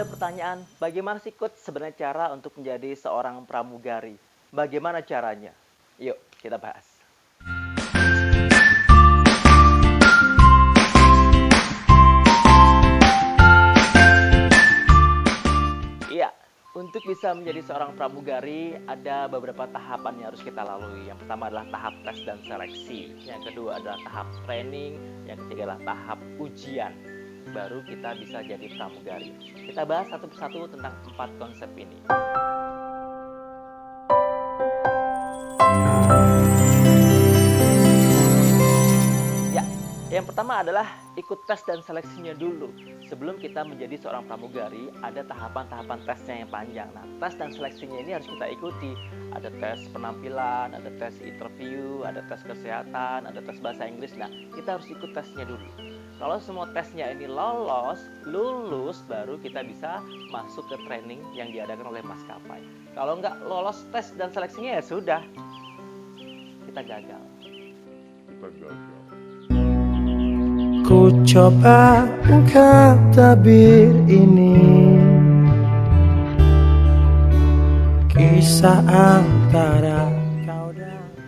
ada pertanyaan, bagaimana sih Coach sebenarnya cara untuk menjadi seorang pramugari? Bagaimana caranya? Yuk, kita bahas. Iya, untuk bisa menjadi seorang pramugari ada beberapa tahapan yang harus kita lalui. Yang pertama adalah tahap tes dan seleksi. Yang kedua adalah tahap training. Yang ketiga adalah tahap ujian. Baru kita bisa jadi pramugari. Kita bahas satu persatu tentang 4 konsep ini. Ya, yang pertama adalah ikut tes dan seleksinya dulu. Sebelum kita menjadi seorang pramugari, ada tahapan-tahapan tesnya yang panjang. Nah, tes dan seleksinya ini harus kita ikuti. Ada tes penampilan, ada tes interview, ada tes kesehatan, ada tes bahasa Inggris. Nah, kita harus ikut tesnya dulu. Kalau semua tesnya ini lulus, baru kita bisa masuk ke training yang diadakan oleh maskapai. Kalau nggak lolos tes dan seleksinya ya sudah, kita gagal. Ku coba ungkap tabir ini, kisah antara kau dan aku.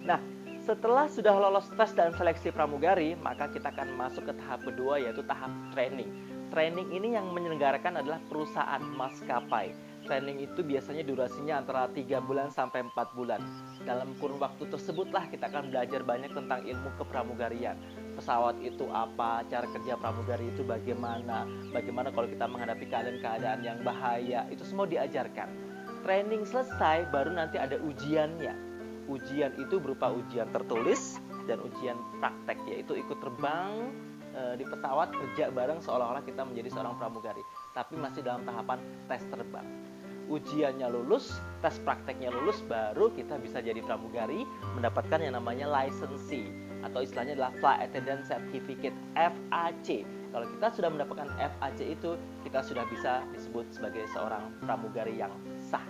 Nah, setelah sudah lolos tes dan seleksi pramugari, maka kita akan masuk ke tahap kedua, yaitu tahap training. Training ini yang menyelenggarakan adalah perusahaan maskapai. Training itu biasanya durasinya antara 3 bulan sampai 4 bulan. Dalam kurun waktu tersebutlah kita akan belajar banyak tentang ilmu kepramugarian. Pesawat itu apa, cara kerja pramugari itu bagaimana, bagaimana kalau kita menghadapi keadaan yang bahaya, itu semua diajarkan. Training selesai, baru nanti ada ujiannya. Ujian itu berupa ujian tertulis dan ujian praktek, yaitu ikut terbang di pesawat, kerja bareng seolah-olah kita menjadi seorang pramugari, tapi masih dalam tahapan tes terbang. Ujiannya lulus, tes prakteknya lulus, baru kita bisa jadi pramugari, mendapatkan yang namanya lisensi atau istilahnya adalah Flight Attendant Certificate, FAC. Kalau kita sudah mendapatkan FAC itu, kita sudah bisa disebut sebagai seorang pramugari yang sah.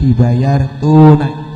Dibayar tunai.